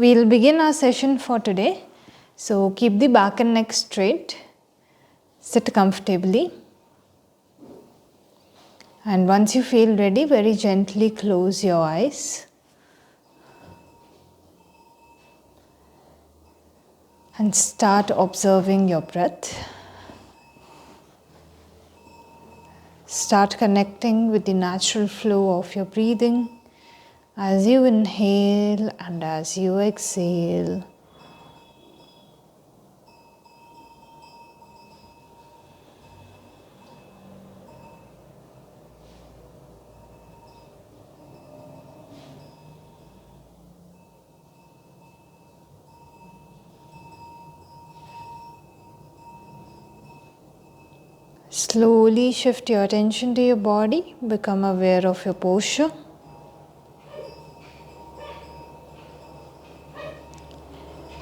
We'll begin our session for today. So keep the back and neck straight. Sit comfortably. And once you feel ready, very gently close your eyes. And start observing your breath. Start connecting with the natural flow of your breathing as you inhale and as you exhale. Slowly shift your attention to your body. Become aware of your posture.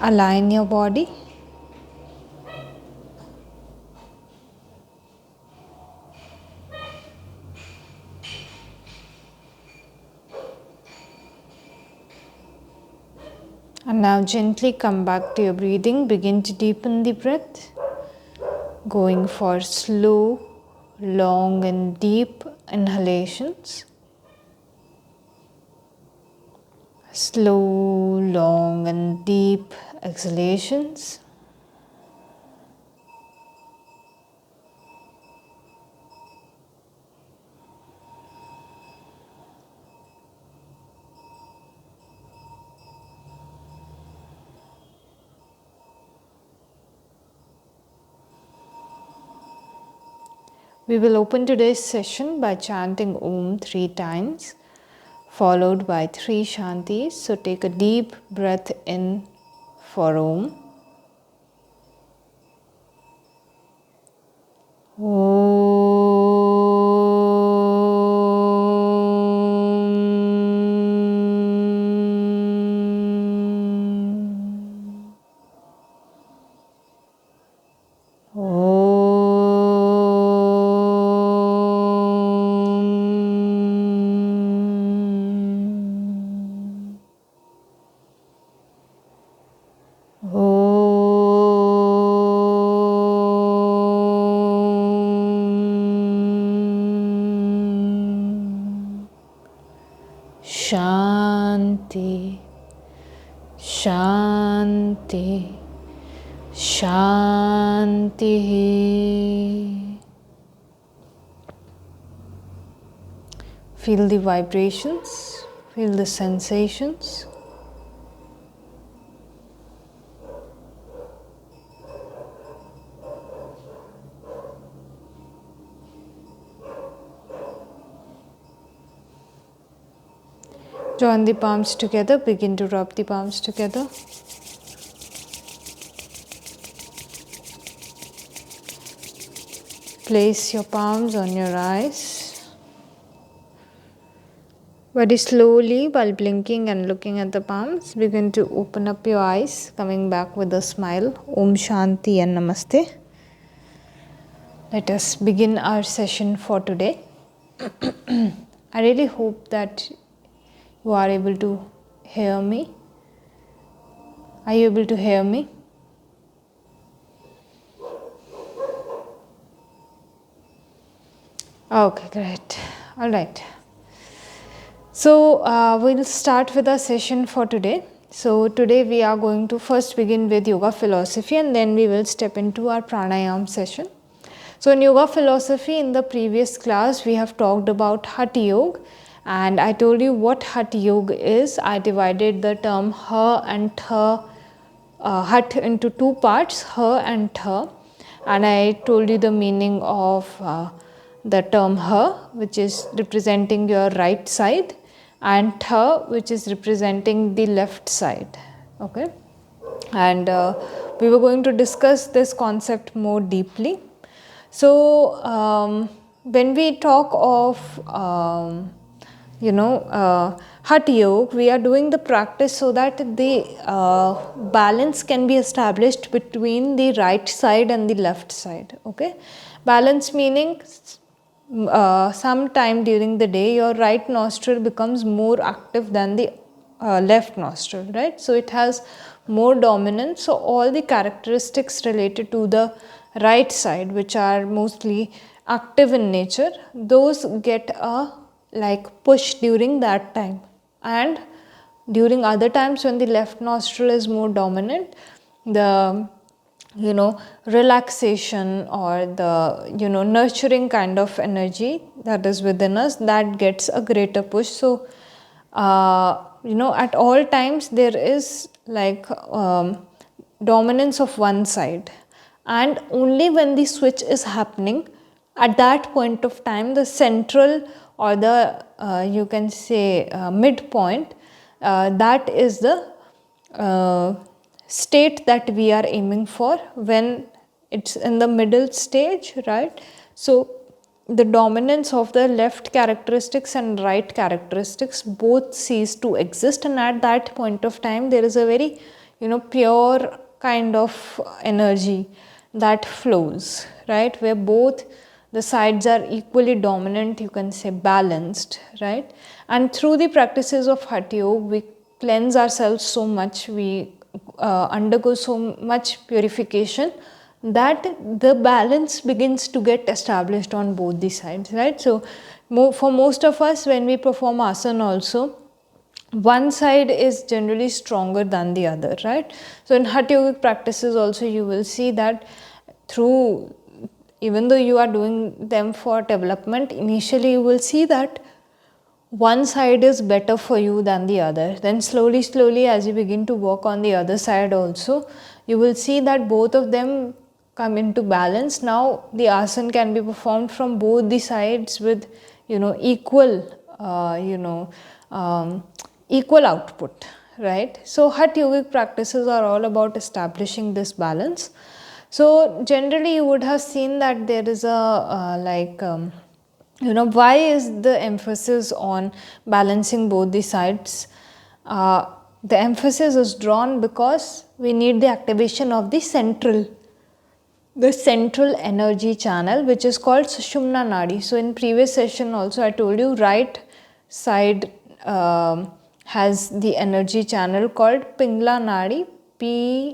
Align your body. And now gently come back to your breathing. Begin to deepen the breath. Going for slow, long and deep inhalations. Slow, long and deep exhalations. We will open today's session by chanting Om 3 times, followed by 3 Shantis. So take a deep breath in for Om. Shanti, Shanti, Shanti. Feel the vibrations, feel the sensations. Join the palms together, begin to rub the palms together. Place your palms on your eyes. Very slowly, while blinking and looking at the palms, begin to open up your eyes, coming back with a smile. Om Shanti and Namaste. Let us begin our session for today. I really hope that you are able to hear me. Are you able to hear me? Okay, great. All right. So we'll start with our session for today. So today we are going to first begin with yoga philosophy and then we will step into our pranayam session. So in yoga philosophy, in the previous class, we have talked about Hatha Yoga. And I told you what Hatha Yoga is. I divided the term Ha and Tha, Hat into 2 parts, Ha and Tha. And I told you the meaning of the term Ha, which is representing your right side, and Tha, which is representing the left side. Okay. And we were going to discuss this concept more deeply. So when we talk of Hatha Yoga, we are doing the practice so that the balance can be established between the right side and the left side. Okay, balance meaning sometime during the day your right nostril becomes more active than the left nostril, right? So it has more dominance. So all the characteristics related to the right side, which are mostly active in nature, those get a push during that time. And during other times when the left nostril is more dominant, the relaxation or the nurturing kind of energy that is within us, that gets a greater push. So at all times there is dominance of one side, and only when the switch is happening, at that point of time, the central or the you can say midpoint, that is the state that we are aiming for when it's in the middle stage, right? So the dominance of the left characteristics and right characteristics both cease to exist, and at that point of time there is a very pure kind of energy that flows, right, where both the sides are equally dominant, you can say balanced, right? And through the practices of Hatha Yoga, we cleanse ourselves so much, we undergo so much purification, that the balance begins to get established on both the sides, right? So for most of us, when we perform asana also, one side is generally stronger than the other, right? So in Hatha Yogic practices also, you will see that through, even though you are doing them for development, initially you will see that one side is better for you than the other. Then slowly as you begin to work on the other side also, you will see that both of them come into balance. Now the asana can be performed from both the sides with equal equal output, right? So Hatha Yogic practices are all about establishing this balance. So generally you would have seen that there is a why is the emphasis on balancing both the sides? The emphasis is drawn because we need the activation of the central energy channel, which is called Sushumna Nadi. So in previous session also I told you, right side has the energy channel called Pingla Nadi, Pingala,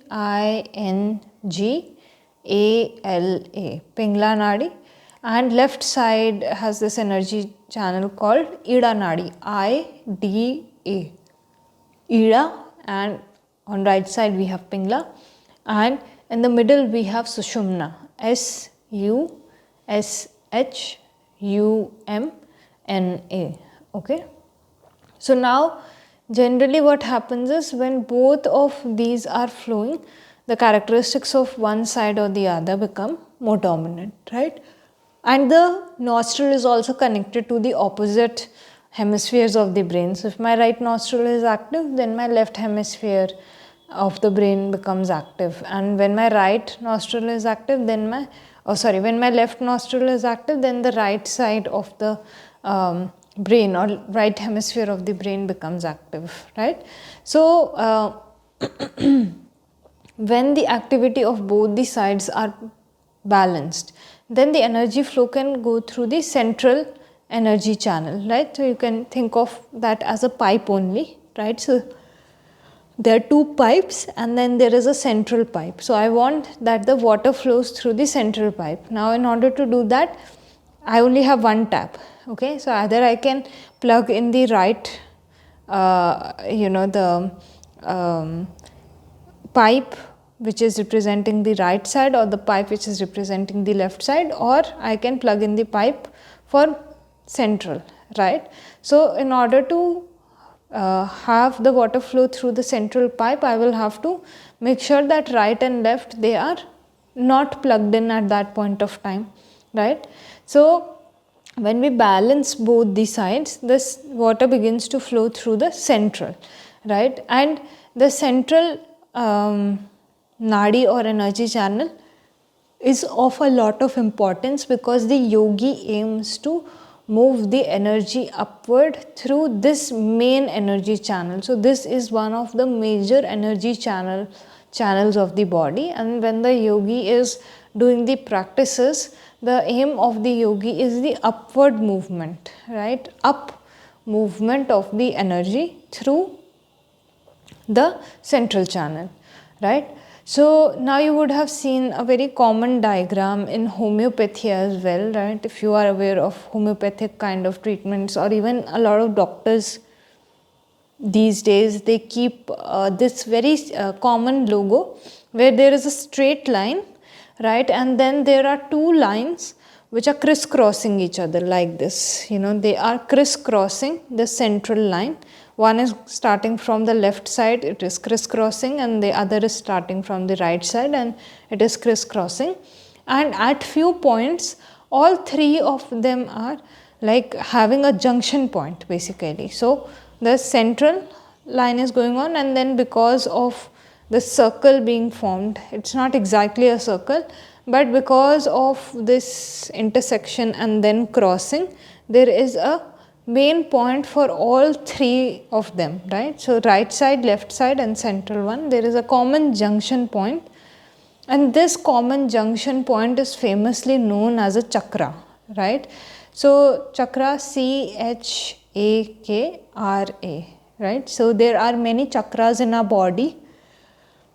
Pingla Nadi, and left side has this energy channel called Ida Nadi, Ida, Ida, and on right side we have Pingla, and in the middle we have Sushumna, Sushumna. Okay. So now generally what happens is, when both of these are flowing, the characteristics of one side or the other become more dominant, right? And the nostril is also connected to the opposite hemispheres of the brain. So if my right nostril is active, then my left hemisphere of the brain becomes active, and when my right nostril is active, then when my left nostril is active, then the right side of the brain or right hemisphere of the brain becomes active, right? So when the activity of both the sides are balanced, then the energy flow can go through the central energy channel, right? So you can think of that as a pipe only, right? So there are two pipes and then there is a central pipe. So I want that the water flows through the central pipe. Now in order to do that, I only have one tap, okay? So either I can plug in the right, pipe which is representing the right side, or the pipe which is representing the left side, or I can plug in the pipe for central, right? So in order to have the water flow through the central pipe, I will have to make sure that right and left, they are not plugged in at that point of time, right? So when we balance both the sides, this water begins to flow through the central, right? And the central nadi or energy channel is of a lot of importance, because the yogi aims to move the energy upward through this main energy channel. So this is one of the major energy channels of the body, and when the yogi is doing the practices, the aim of the yogi is the upward movement, right? Up movement of the energy through the central channel, right? So now you would have seen a very common diagram in homeopathy as well, right? If you are aware of homeopathic kind of treatments, or even a lot of doctors these days, they keep this very common logo where there is a straight line, right? And then there are two lines which are crisscrossing each other like this. You know, they are crisscrossing the central line. One is starting from the left side, it is crisscrossing, and the other is starting from the right side and it is crisscrossing. And at few points, all three of them are like having a junction point basically. So the central line is going on, and then because of the circle being formed, it's not exactly a circle, but because of this intersection and then crossing, there is a main point for all three of them, right? So right side, left side and central one, there is a common junction point, and this common junction point is famously known as a chakra, right? So chakra, 𝐶𝐻𝐴𝐾𝑟𝑎, right? So there are many chakras in our body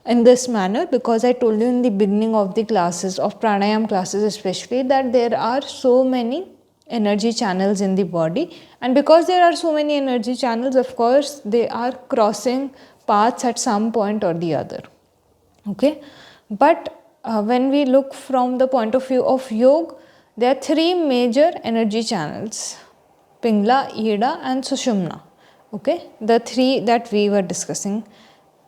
in this manner, because I told you in the beginning of the classes, of pranayam classes especially, that there are so many energy channels in the body, and because there are so many energy channels, of course they are crossing paths at some point or the other, okay? But when we look from the point of view of yoga, there are three major energy channels: Pingla, Ida and Sushumna, okay? The three that we were discussing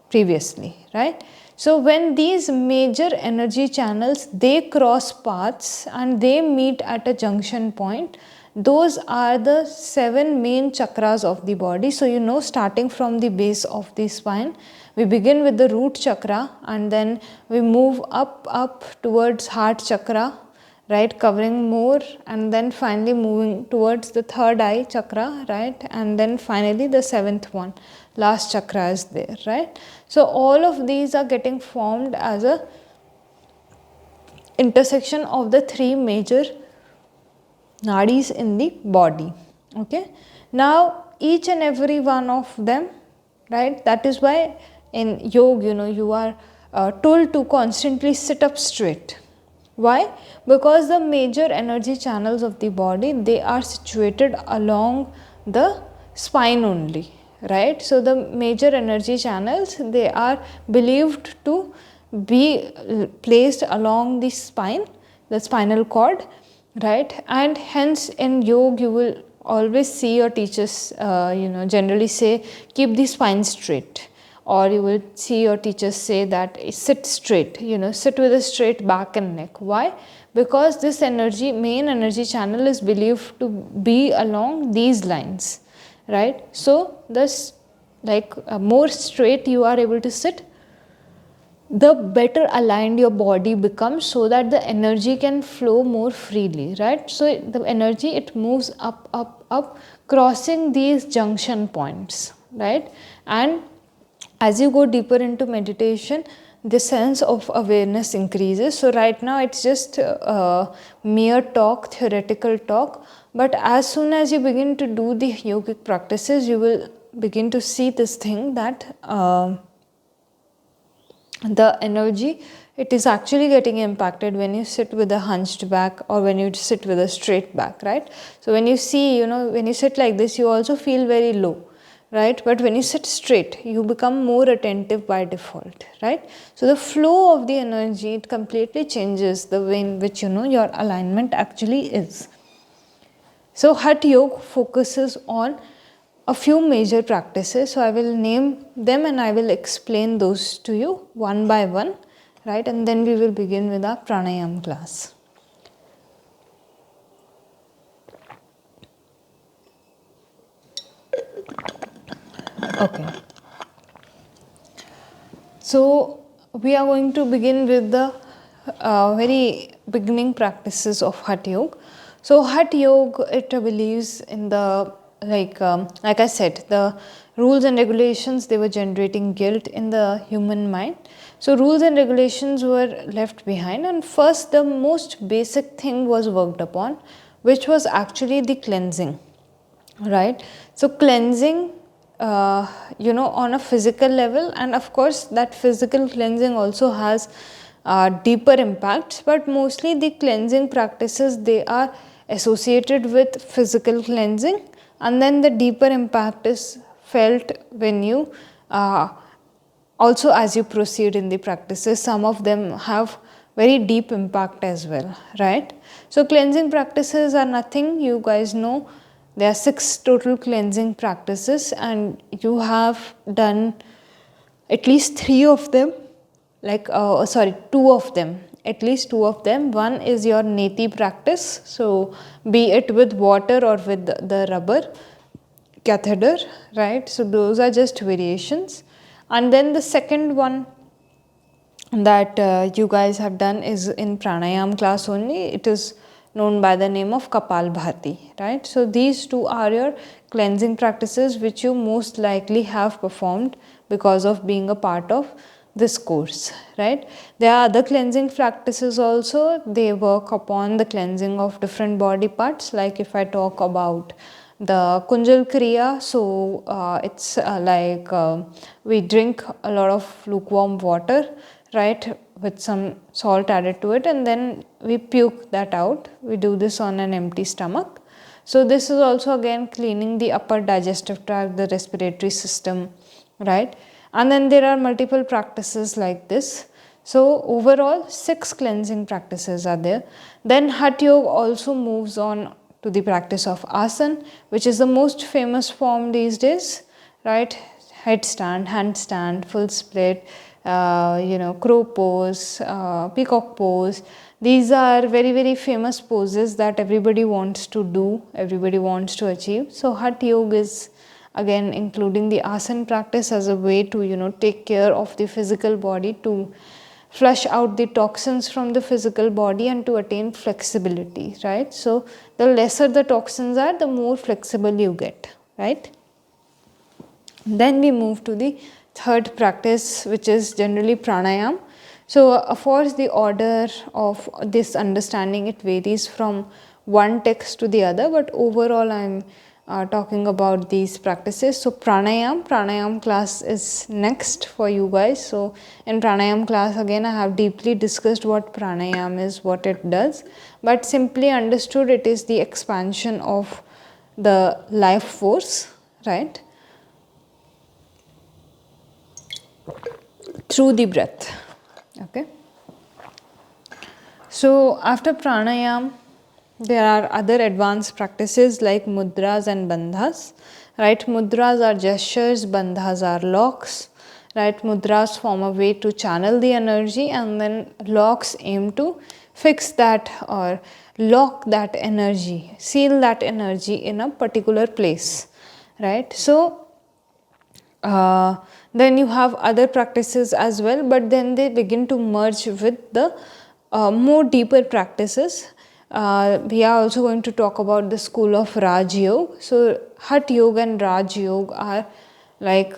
previously, right? So when these major energy channels, they cross paths and they meet at a junction point, those are the 7 main chakras of the body. So you know, starting from the base of the spine, we begin with the root chakra, and then we move up towards heart chakra, right, covering more, and then finally moving towards the third eye chakra, right, and then finally the 7th one, last chakra is there, right? So all of these are getting formed as a intersection of the three major nadis in the body, okay? Now each and every one of them, right, that is why in yoga, you know, you are told to constantly sit up straight. Why? Because the major energy channels of the body, they are situated along the spine only, right? So the major energy channels, they are believed to be placed along the spine, the spinal cord, right? And hence in yoga you will always see your teachers you know, generally say keep the spine straight, or you will see your teachers say that sit straight, you know, sit with a straight back and neck. Why? Because this energy, main energy channel, is believed to be along these lines, right? So this, like more straight you are able to sit, the better aligned your body becomes, so that the energy can flow more freely, right? So the energy, it moves up, crossing these junction points, right? And as you go deeper into meditation, the sense of awareness increases. So right now it's just mere talk, theoretical talk, but as soon as you begin to do the yogic practices, you will begin to see this thing that the energy, it is actually getting impacted when you sit with a hunched back or when you sit with a straight back, right? So when you see, you know, when you sit like this, you also feel very low, right? But when you sit straight, you become more attentive by default, right? So the flow of the energy, it completely changes the way in which, you know, your alignment actually is. So Hatha Yoga focuses on a few major practices. So I will name them and I will explain those to you one by one, right? And then we will begin with our pranayam class. Okay. So we are going to begin with the very beginning practices of Hatha Yoga. So Hatha Yoga, it believes in the, like I said, the rules and regulations, they were generating guilt in the human mind. So rules and regulations were left behind, and first the most basic thing was worked upon, which was actually the cleansing, right? So cleansing on a physical level, and of course that physical cleansing also has deeper impacts, but mostly the cleansing practices, they are associated with physical cleansing, and then the deeper impact is felt when you also as you proceed in the practices. Some of them have very deep impact as well, right? So cleansing practices are nothing, you guys know, there are 6 total cleansing practices, and you have done at least 3 of them, like 2 of them, at least 2 of them. One is your neti practice, so be it with water or with the rubber catheter, right? So those are just variations. And then the second one that you guys have done is in pranayam class only. It is known by the name of Kapalbhati, right? So these 2 are your cleansing practices which you most likely have performed because of being a part of this course, right? There are other cleansing practices also. They work upon the cleansing of different body parts. Like if I talk about the Kunjal Kriya, so it's like we drink a lot of lukewarm water, right, with some salt added to it, and then we puke that out. We do this on an empty stomach. So this is also again cleaning the upper digestive tract, the respiratory system, right? And then there are multiple practices like this. So overall 6 cleansing practices are there. Then Hatha Yoga also moves on to the practice of asana, which is the most famous form these days, right? Headstand, handstand, full split, crow pose, peacock pose. These are very, very famous poses that everybody wants to do, everybody wants to achieve. So Hatha Yoga is again including the asana practice as a way to take care of the physical body, to flush out the toxins from the physical body and to attain flexibility, right? So the lesser the toxins are, the more flexible you get, right? Then we move to the third practice, which is generally pranayam. So of course the order of this understanding, it varies from one text to the other, but overall I am talking about these practices. So pranayam class is next for you guys. So in pranayam class again I have deeply discussed what pranayam is, what it does, but simply understood it is the expansion of the life force, right, through the breath. Okay. So after pranayam, there are other advanced practices like mudras and bandhas, right? Mudras are gestures, bandhas are locks, right? Mudras form a way to channel the energy, and then locks aim to fix that or lock that energy, seal that energy in a particular place, right? So then you have other practices as well, but then they begin to merge with the more deeper practices. We are also going to talk about the school of Raj Yoga. So Hatha Yoga and Raj Yoga are like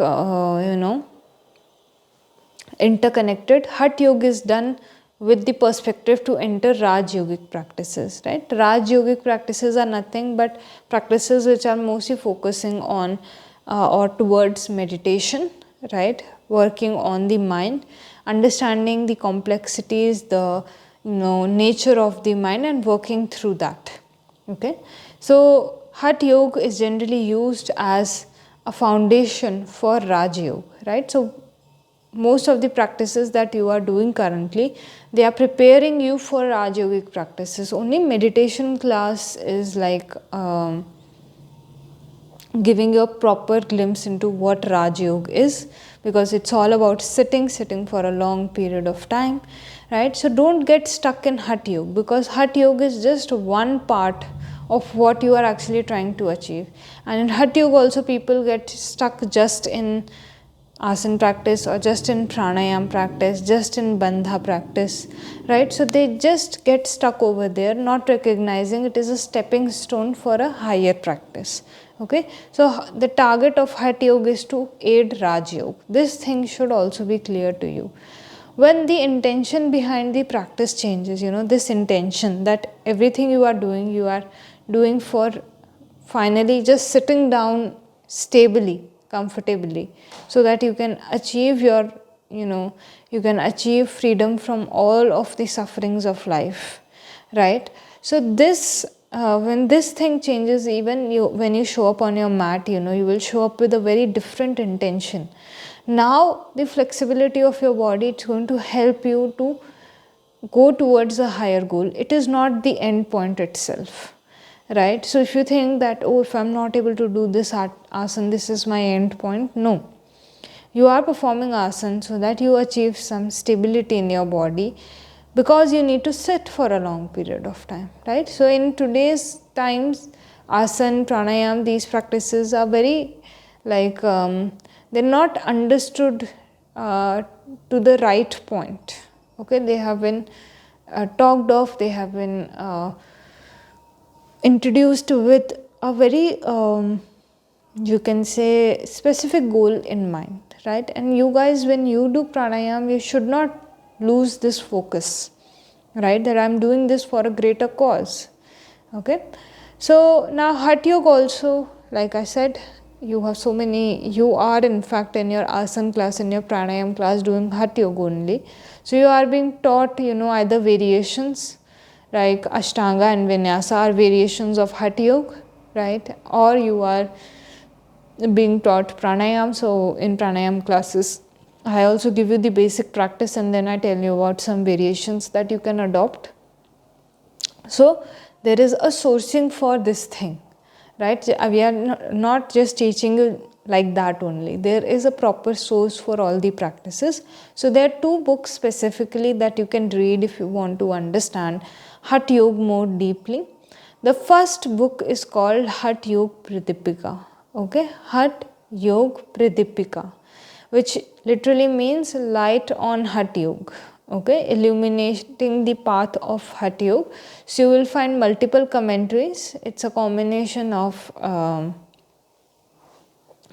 interconnected. Hatha Yoga is done with the perspective to enter Raj Yogic practices, right? Raj Yogic practices are nothing but practices which are mostly focusing on or towards meditation, right? Working on the mind, understanding the complexities, the nature of the mind, and working through that. Okay, so Hatha Yoga is generally used as a foundation for Raj Yoga, right? So most of the practices that you are doing currently, they are preparing you for Raj Yogic practices. Only meditation class is like giving you a proper glimpse into what Raj Yoga is, because it's all about sitting for a long period of time, right? So don't get stuck in Hatha Yoga, because Hatha Yoga is just one part of what you are actually trying to achieve. And in Hatha Yoga also people get stuck just in asana practice or just in pranayam practice, just in bandha practice, right? So they just get stuck over there, not recognizing it is a stepping stone for a higher practice. Okay, so the target of Hatha Yoga is to aid Raj Yoga. This thing should also be clear to you. When the intention behind the practice changes, this intention that everything you are doing for finally just sitting down stably, comfortably, so that you can achieve your, you can achieve freedom from all of the sufferings of life, right? So this, when this thing changes, even when you show up on your mat, you will show up with a very different intention. Now the flexibility of your body, it's going to help you to go towards a higher goal. It is not the end point itself, right? So if you think that, oh, if I'm not able to do this asana, this is my end point, no. You are performing asana so that you achieve some stability in your body, because you need to sit for a long period of time, right? So in today's times, asana, pranayam, these practices are very they're not understood to the right point. Okay, they have been talked of, they have been introduced with a very you can say specific goal in mind, right? And you guys, when you do pranayam, you should not lose this focus, right? That I'm doing this for a greater cause. Okay, so now Hatha Yoga also, like I said, you have so many, you are in fact in your asana class, in your pranayam class, doing Hatha Yoga only. So you are being taught, either variations like Ashtanga and Vinyasa are variations of Hatha Yoga, right? Or you are being taught pranayam. So in pranayam classes, I also give you the basic practice and then I tell you about some variations that you can adopt. So there is a sourcing for this thing, right? We are not just teaching you like that only. There is a proper source for all the practices. So there are 2 books specifically that you can read if you want to understand Hatha Yoga more deeply. The first book is called Hatha Yoga Pradipika. Okay, Hatha Yoga Pradipika, which literally means light on Hatha Yoga. Okay, illuminating the path of Hatha Yoga. So you will find multiple commentaries. It's a combination of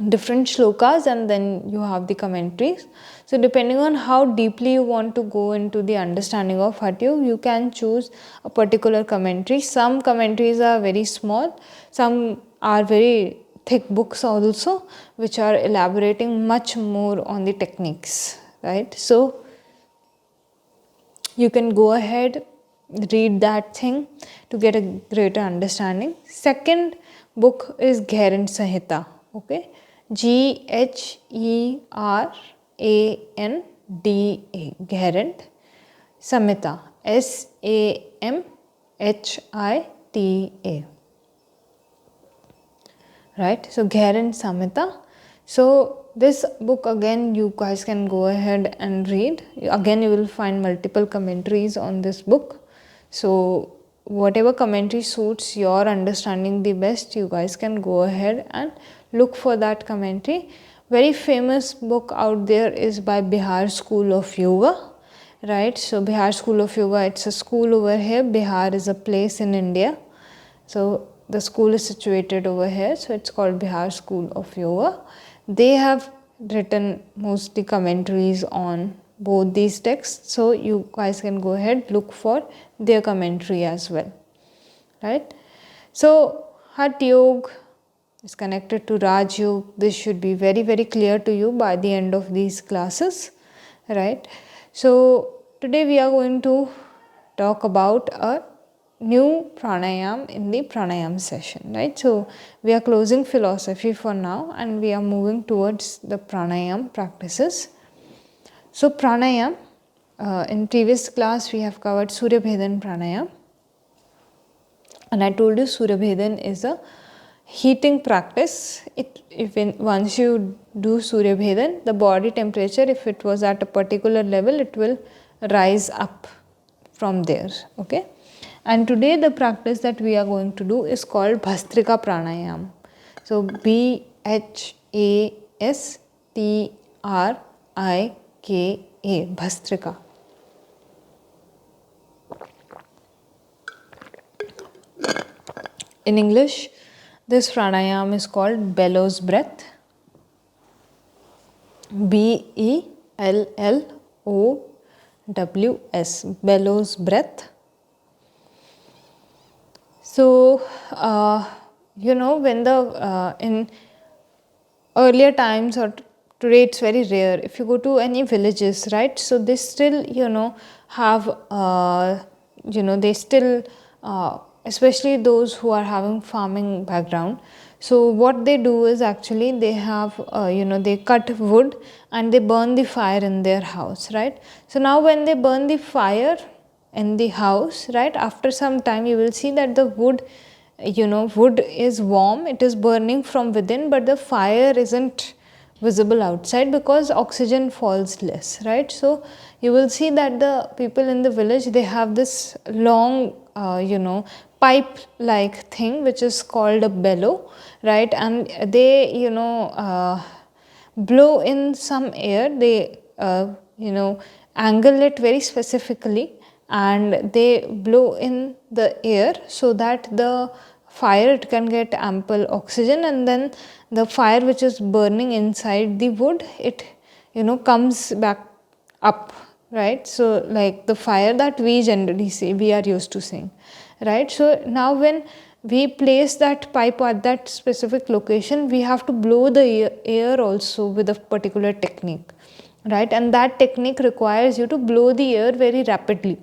different shlokas and then you have the commentaries. So depending on how deeply you want to go into the understanding of Hatha Yoga, you can choose a particular commentary. Some commentaries are very small, some are very thick books also, which are elaborating much more on the techniques, right? So you can go ahead, read that thing to get a greater understanding. Second book is 𝐬𝐴𝐻 Samhita. Okay, 𝐬𝐻 𝐬𝐴 Samhita, SAMHITA, right? So 𝐬𝐴𝐻 Samhita. So this book again you guys can go ahead and read. Again you will find multiple commentaries on this book. So whatever commentary suits your understanding the best, you guys can go ahead and look for that commentary. Very famous book out there is by Bihar School of Yoga, right? So Bihar School of Yoga, it's a school over here. Bihar is a place in India. So the school is situated over here. So it's called Bihar School of Yoga. They have written mostly commentaries on both these texts. So you guys can go ahead, look for their commentary as well, right? So Hatha Yoga is connected to Raj Yoga. This should be very, very clear to you by the end of these classes, right? So today we are going to talk about a new pranayam in the pranayam session, right? So we are closing philosophy for now and we are moving towards the pranayam practices. So pranayam, in previous class we have covered Surya Bhedan pranayam, and I told you Surya Bhedan is a heating practice. Once you do Surya Bhedan, the body temperature, if it was at a particular level, it will rise up from there. Okay, and today the practice that we are going to do is called Bhastrika pranayam. So BHASTRIKA, Bhastrika. In English, this pranayam is called bellows breath. BELLOWS, bellows breath. So, when the in earlier times or today it's very rare. If you go to any villages, right, so they still have they still especially those who are having farming background. So what they do is actually they have they cut wood and they burn the fire in their house, right. So now when they burn the fire in the house, right, after some time you will see that the wood is warm, it is burning from within, but the fire isn't visible outside because oxygen falls less, right. So you will see that the people in the village, they have this long pipe like thing which is called a bellow, right, and they blow in some air, they angle it very specifically and they blow in the air so that the fire, it can get ample oxygen, and then the fire which is burning inside the wood, it comes back up, right. So like the fire that we generally see, we are used to seeing, right. So now when we place that pipe at that specific location, we have to blow the air also with a particular technique, right, and that technique requires you to blow the air very rapidly,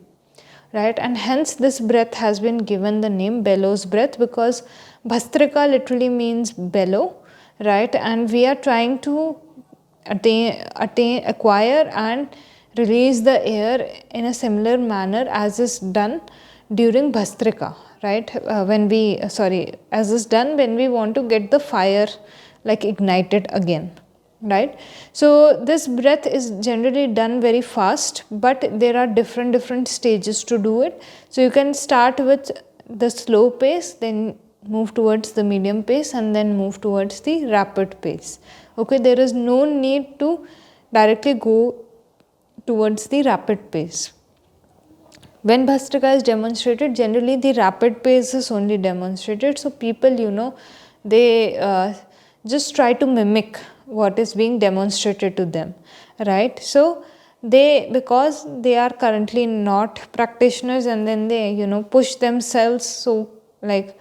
right, and hence this breath has been given the name bellows breath, because bhastrika literally means bellow, right, and we are trying to acquire and release the air in a similar manner as is done during bhastrika, right, as is done when we want to get the fire like ignited again, right. So this breath is generally done very fast, but there are different stages to do it. So you can start with the slow pace, then move towards the medium pace, and then move towards the rapid pace. Okay, there is no need to directly go towards the rapid pace. When bhastrika is demonstrated, generally the rapid pace is only demonstrated. So people, they just try to mimic what is being demonstrated to them, right. So they, because they are currently not practitioners, and then they push themselves so like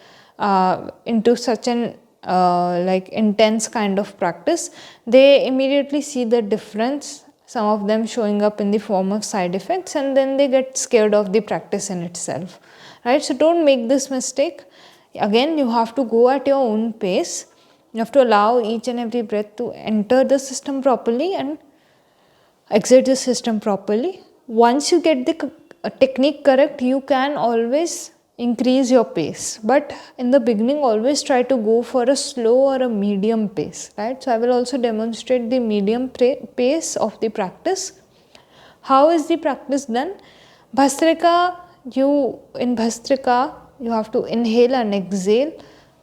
into such an like intense kind of practice, they immediately see the difference, some of them showing up in the form of side effects, and then they get scared of the practice in itself, right. So don't make this mistake. Again, you have to go at your own pace. You have to allow each and every breath to enter the system properly and exit the system properly. Once you get the technique correct, you can always increase your pace, but in the beginning always try to go for a slow or a medium pace, right. So I will also demonstrate the medium pace of the practice. How is the practice done? Bhastrika, in Bhastrika you have to inhale and exhale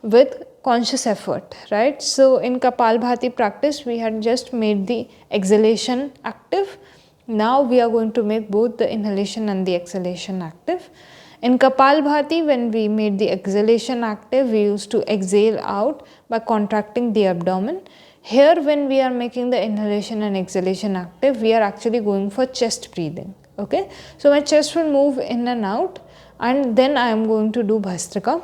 with conscious effort, right. So in Kapalbhati practice, we had just made the exhalation active. Now we are going to make both the inhalation and the exhalation active. In Kapalbhati, when we made the exhalation active, we used to exhale out by contracting the abdomen. Here, when we are making the inhalation and exhalation active, we are actually going for chest breathing. Okay, so my chest will move in and out, and then I am going to do Bhastrika.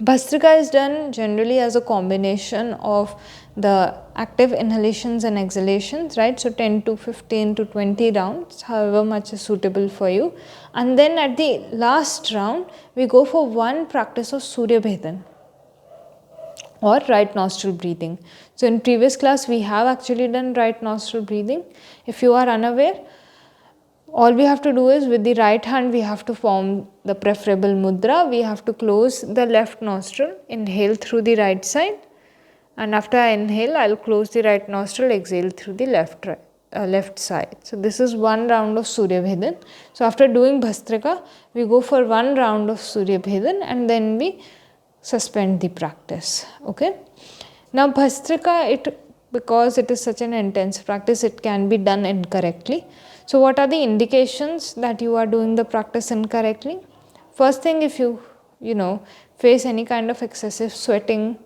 Bhastrika is done generally as a combination of the active inhalations and exhalations, right. So 10 to 15 to 20 rounds, however much is suitable for you. And then at the last round, we go for one practice of Surya Bhedan or right nostril breathing. So in previous class, we have actually done right nostril breathing. If you are unaware, all we have to do is with the right hand, we have to form the preferable mudra. We have to close the left nostril, inhale through the right side, and after I inhale, I will close the right nostril, exhale through the left side. So this is one round of Surya Bhedan. So after doing Bhastrika, we go for one round of Surya Bhedan and then we suspend the practice. Okay. Now Bhastrika, because it is such an intense practice, it can be done incorrectly. So what are the indications that you are doing the practice incorrectly? First thing, if you face any kind of excessive sweating,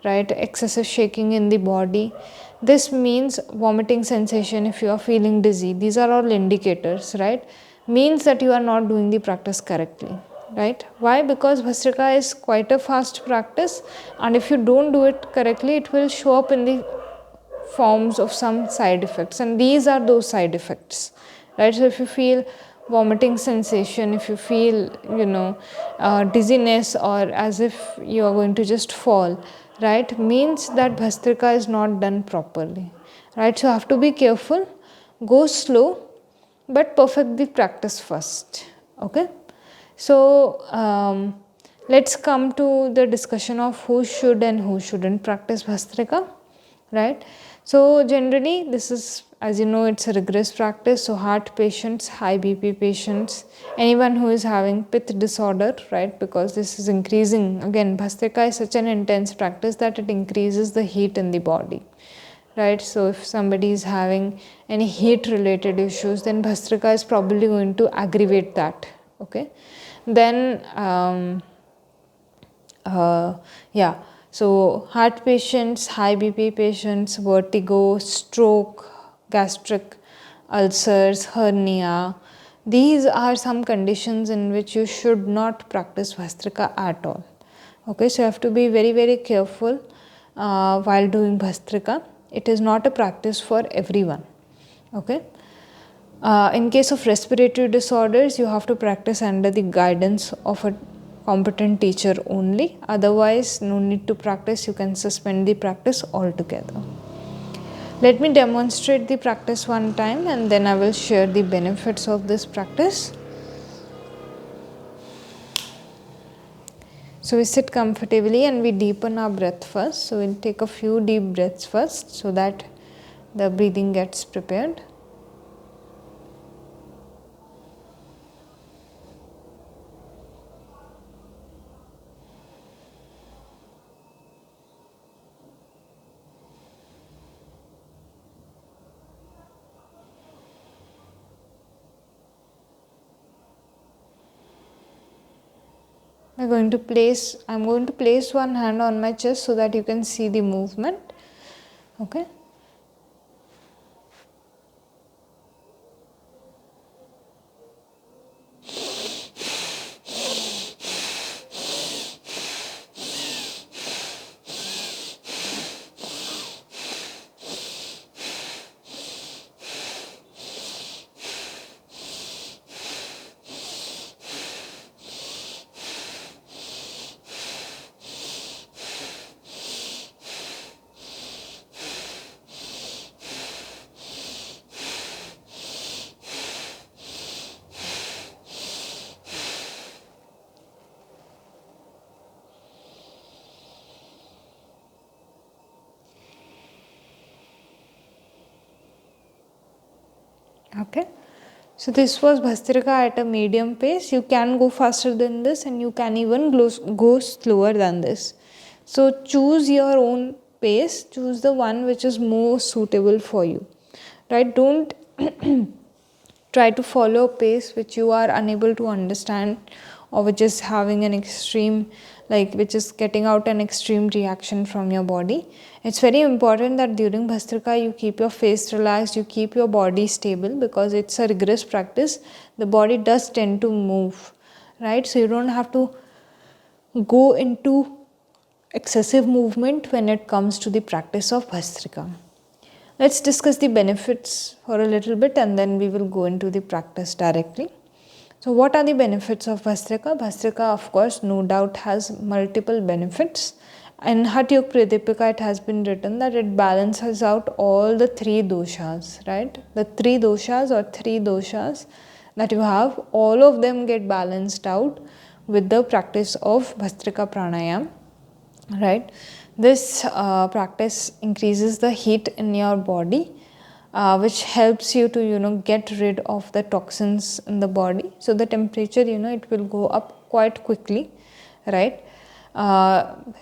right, excessive shaking in the body, this means vomiting sensation. If you are feeling dizzy, these are all indicators, right, means that you are not doing the practice correctly, right. Why? Because Bhastrika is quite a fast practice, and if you don't do it correctly, it will show up in the forms of some side effects, and these are those side effects, right? So if you feel vomiting sensation, if you feel dizziness, or as if you are going to just fall, right, means that Bhastrika is not done properly, right? So you have to be careful, go slow, but perfect the practice first. Okay, so let's come to the discussion of who should and who shouldn't practice Bhastrika, right? So generally this is, as you know, it's a rigorous practice. So heart patients, high BP patients, anyone who is having Pitta disorder, right, because this is increasing, again, Bhastrika is such an intense practice that it increases the heat in the body, right? So if somebody is having any heat related issues, then Bhastrika is probably going to aggravate that. Okay, then so heart patients, high BP patients, vertigo, stroke, gastric ulcers, hernia, these are some conditions in which you should not practice Bhastrika at all. Okay, so you have to be very, very careful while doing Bhastrika. It is not a practice for everyone. Okay. In case of respiratory disorders, you have to practice under the guidance of a competent teacher only. Otherwise, no need to practice. You can suspend the practice altogether. Let me demonstrate the practice one time, and then I will share the benefits of this practice. So we sit comfortably and we deepen our breath first. So we'll take a few deep breaths first so that the breathing gets prepared. I'm going to place one hand on my chest so that you can see the movement. Okay. Okay, so this was Bhastrika at a medium pace. You can go faster than this, and you can even go slower than this. So choose your own pace, choose the one which is more suitable for you, right? Don't try to follow a pace which you are unable to understand, or which is having an extreme, which is getting out an extreme reaction from your body. It's very important that during Bhastrika you keep your face relaxed, you keep your body stable, because it's a rigorous practice. The body does tend to move, right? So you don't have to go into excessive movement when it comes to the practice of Bhastrika. Let's discuss the benefits for a little bit, and then we will go into the practice directly. So what are the benefits of Bhastrika? Bhastrika, of course, no doubt has multiple benefits. In 𝐓𝐞𝐴 it has been written that it balances out all the three doshas, right? The three doshas that you have, all of them get balanced out with the practice of Bhastrika Pranayam, right? This practice increases the heat in your body, which helps you to get rid of the toxins in the body. So the temperature, it will go up quite quickly, right?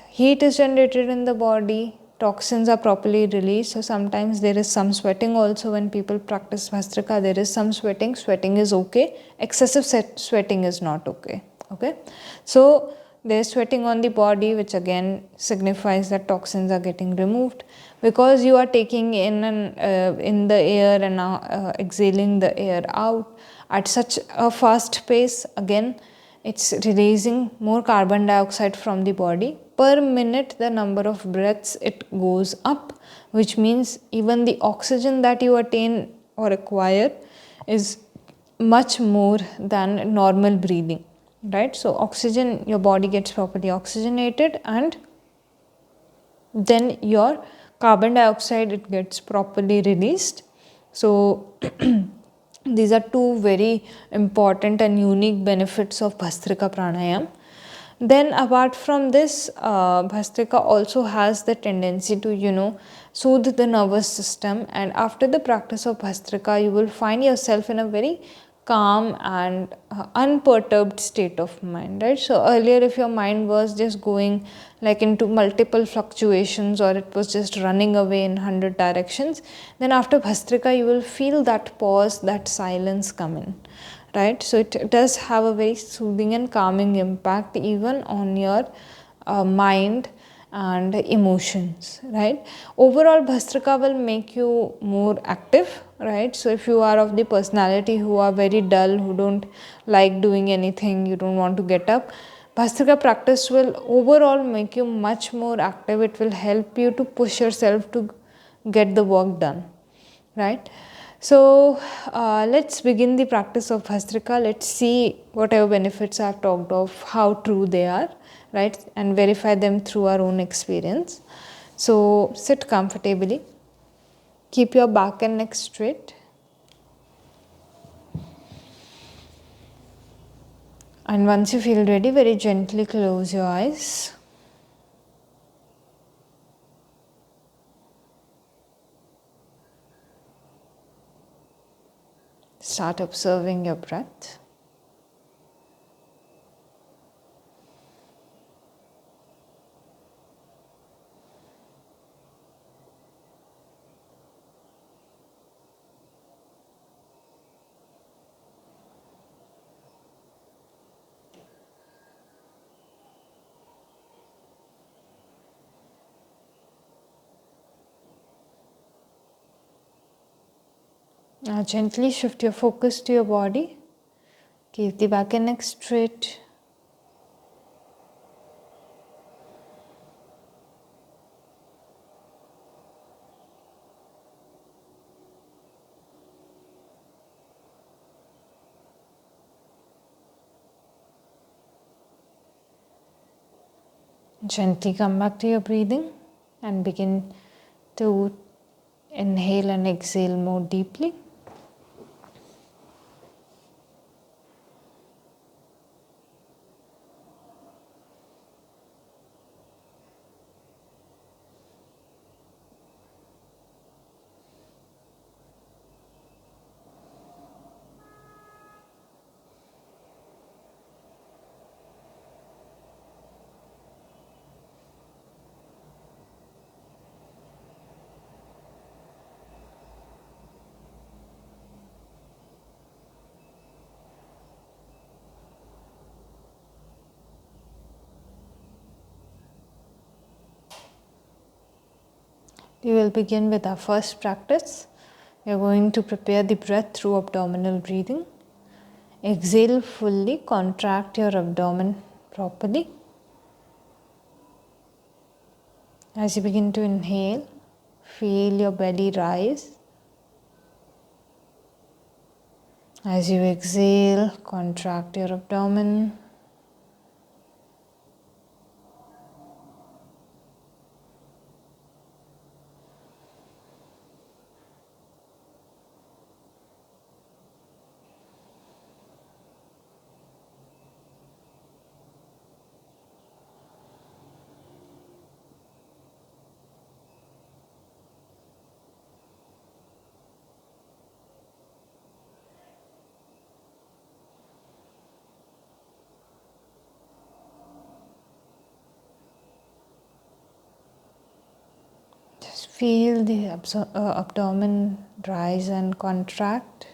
Heat is generated in the body, toxins are properly released. So sometimes there is some sweating also when people practice Bhastrika. There is some sweating is okay. Excessive sweating is not okay. Okay, so there is sweating on the body, which again signifies that toxins are getting removed, because you are taking in the air and exhaling the air out at such a fast pace. Again, it's releasing more carbon dioxide from the body, per minute the number of breaths it goes up, which means even the oxygen that you attain or acquire is much more than normal breathing, right? So oxygen, your body gets properly oxygenated, and then your carbon dioxide, it gets properly released. So these are two very important and unique benefits of Bhastrika pranayam. Then apart from this, Bhastrika also has the tendency to soothe the nervous system, and after the practice of Bhastrika you will find yourself in a very calm and unperturbed state of mind, right? So earlier, if your mind was just going like into multiple fluctuations, or it was just running away in 100 directions, then after Bhastrika you will feel that pause, that silence come in, right? So it does have a very soothing and calming impact even on your mind and emotions, right? Overall, Bhastrika will make you more active, right? So if you are of the personality who are very dull, who don't like doing anything, you don't want to get up, Bhastrika practice will overall make you much more active. It will help you to push yourself to get the work done, right? So let's begin the practice of Bhastrika. Let's see whatever benefits I have talked of, how true they are, right? And verify them through our own experience. So sit comfortably. Keep your back and neck straight. And once you feel ready, very gently close your eyes. Start observing your breath. Now gently shift your focus to your body. Keep the back and neck straight. Gently come back to your breathing and begin to inhale and exhale more deeply. We will begin with our first practice. We are going to prepare the breath through abdominal breathing. Exhale fully, contract your abdomen properly. As you begin to inhale, feel your belly rise. As you exhale, contract your abdomen. Just feel the abdomen rise and contract.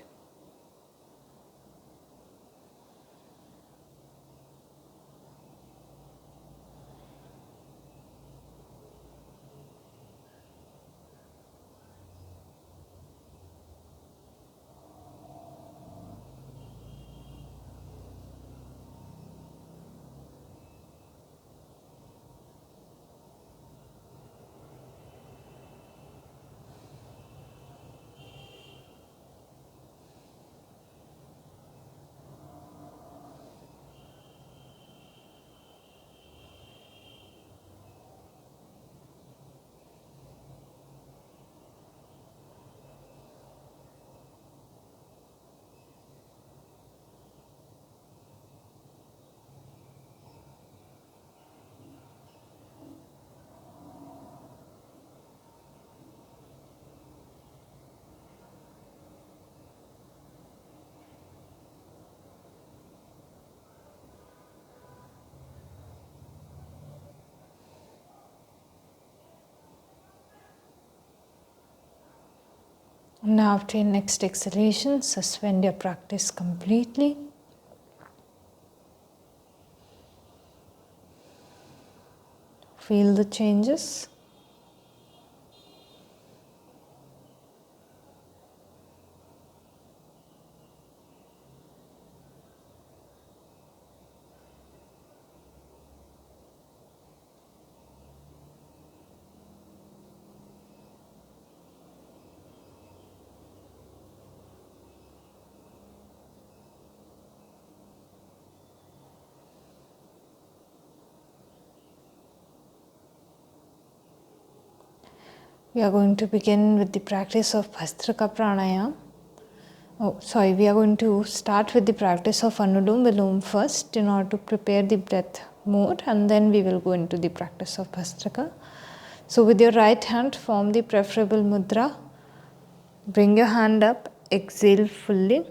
Now after your next exhalation, suspend your practice completely. Feel the changes. We are going to begin with the practice of Bhastrika Pranayama. We are going to start with the practice of Anulom Vilom first in order to prepare the breath more, and then we will go into the practice of Bhastrika. So with your right hand, form the preferable mudra. Bring your hand up, exhale fully.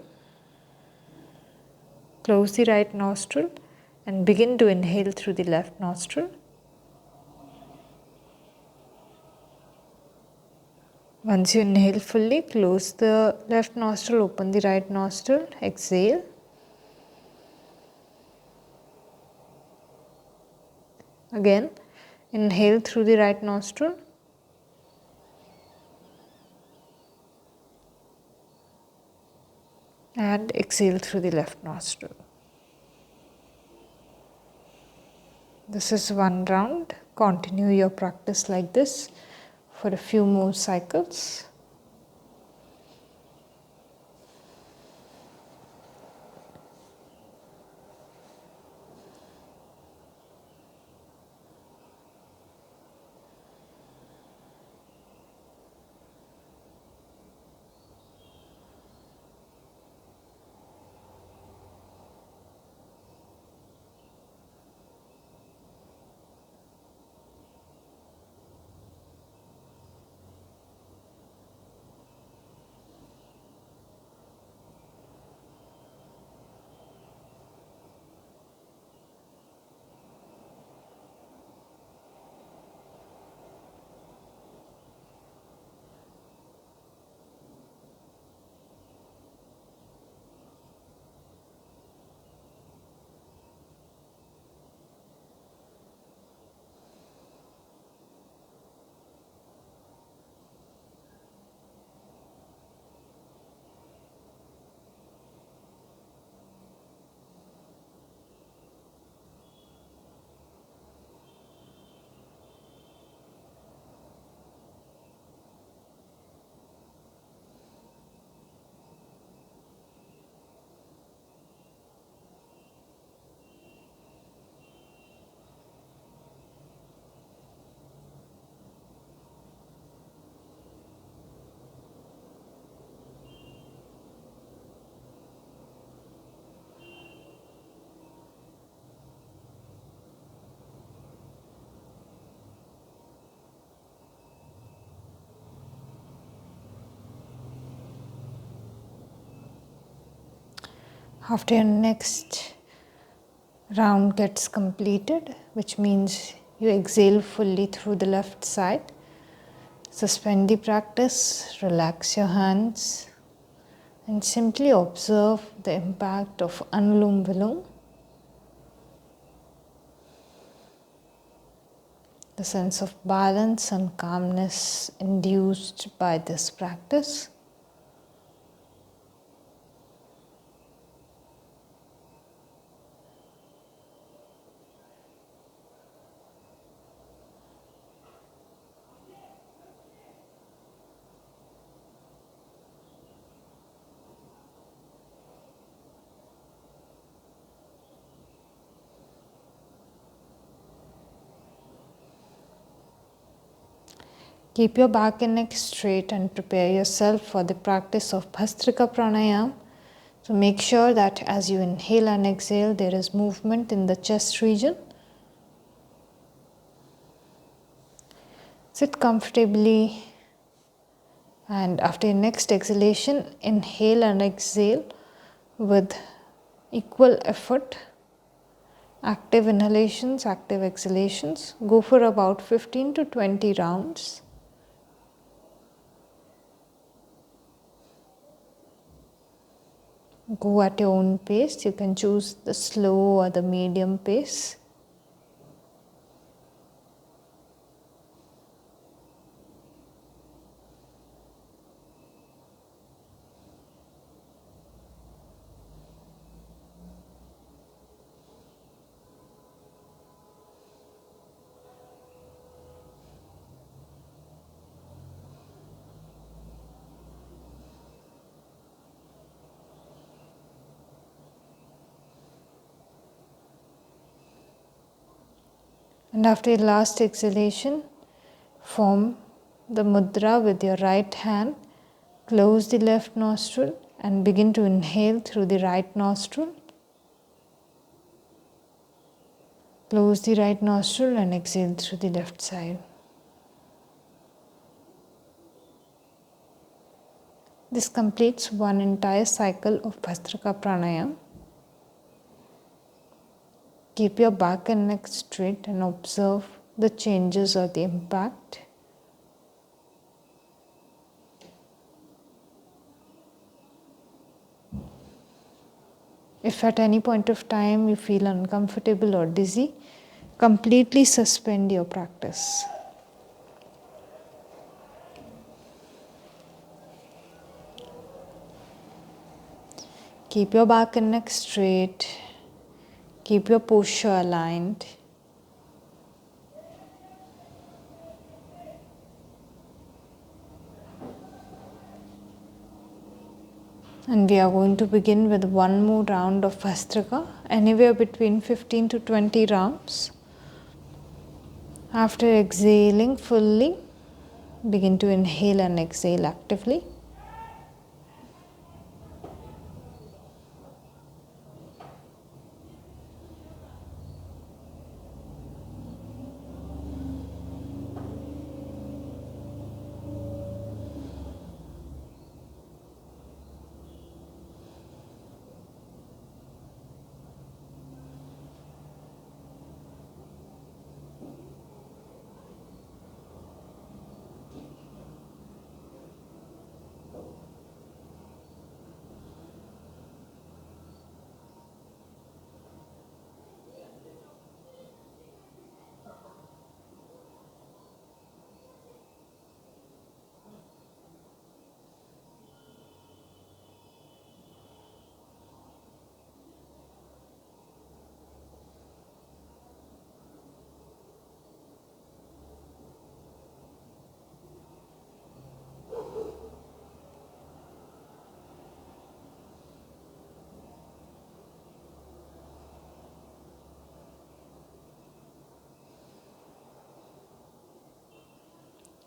Close the right nostril and begin to inhale through the left nostril. Once you inhale fully, close the left nostril, open the right nostril, exhale. Again, inhale through the right nostril. And exhale through the left nostril. This is one round. Continue your practice like this for a few more cycles. After your next round gets completed, which means you exhale fully through the left side, suspend the practice, relax your hands, and simply observe the impact of Anulom Vilom. The sense of balance and calmness induced by this practice. Keep your back and neck straight and prepare yourself for the practice of Bhastrika Pranayama. So make sure that as you inhale and exhale, there is movement in the chest region. Sit comfortably, and after your next exhalation, inhale and exhale with equal effort. Active inhalations, active exhalations. Go for about 15 to 20 rounds. Go at your own pace. You can choose the slow or the medium pace. And after your last exhalation, form the mudra with your right hand. Close the left nostril and begin to inhale through the right nostril. Close the right nostril and exhale through the left side. This completes one entire cycle of Bhastrika Pranayama. Keep your back and neck straight and observe the changes or the impact. If at any point of time you feel uncomfortable or dizzy, completely suspend your practice. Keep your back and neck straight. Keep your posture aligned. And we are going to begin with one more round of Bhastrika, anywhere between 15 to 20 rounds. After exhaling fully, begin to inhale and exhale actively.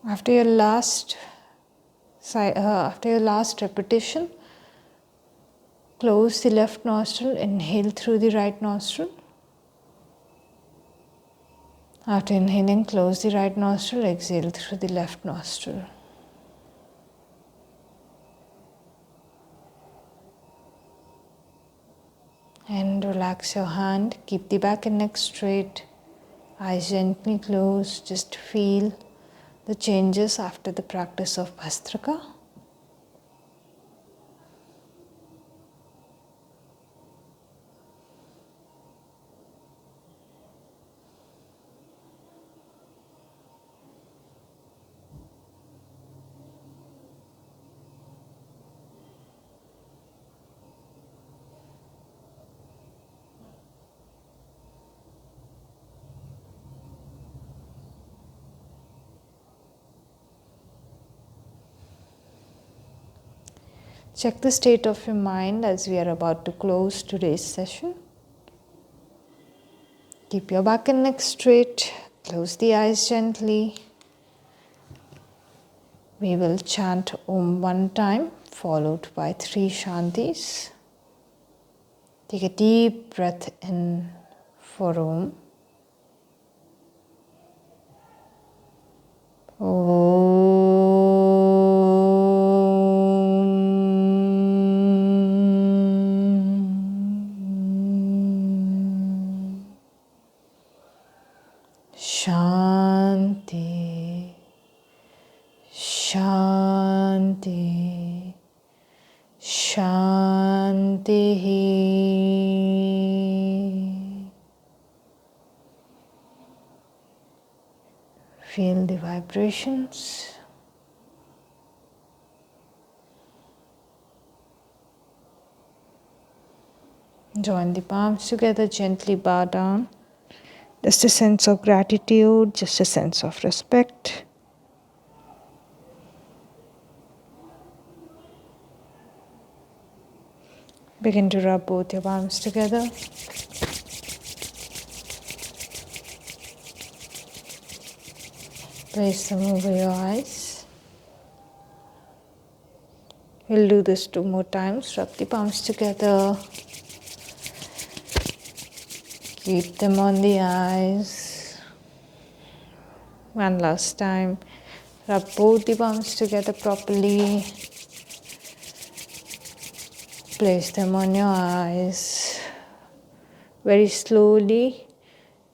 After your last repetition, close the left nostril, inhale through the right nostril. After inhaling, close the right nostril, exhale through the left nostril. And relax your hand, keep the back and neck straight, eyes gently closed, just feel the changes after the practice of Bhastrika. Check the state of your mind as we are about to close today's session. Keep your back and neck straight. Close the eyes gently. We will chant Om one time, followed by 3 Shantis. Take a deep breath in for Om. Shanti, Shanti, Shanti. Dehi. Feel the vibrations. Join the palms together, gently bow down. Just a sense of gratitude, just a sense of respect. Begin to rub both your palms together. Place them over your eyes. We'll do this 2 more times. Rub the palms together. Keep them on the eyes. One last time. Rub both the palms together properly. Place them on your eyes. Very slowly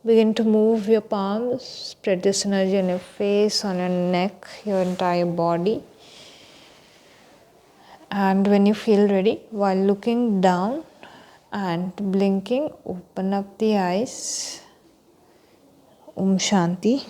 begin to move your palms. Spread this energy on your face, on your neck, your entire body. And when you feel ready, while looking down and blinking, open up the eyes. Om Shanti.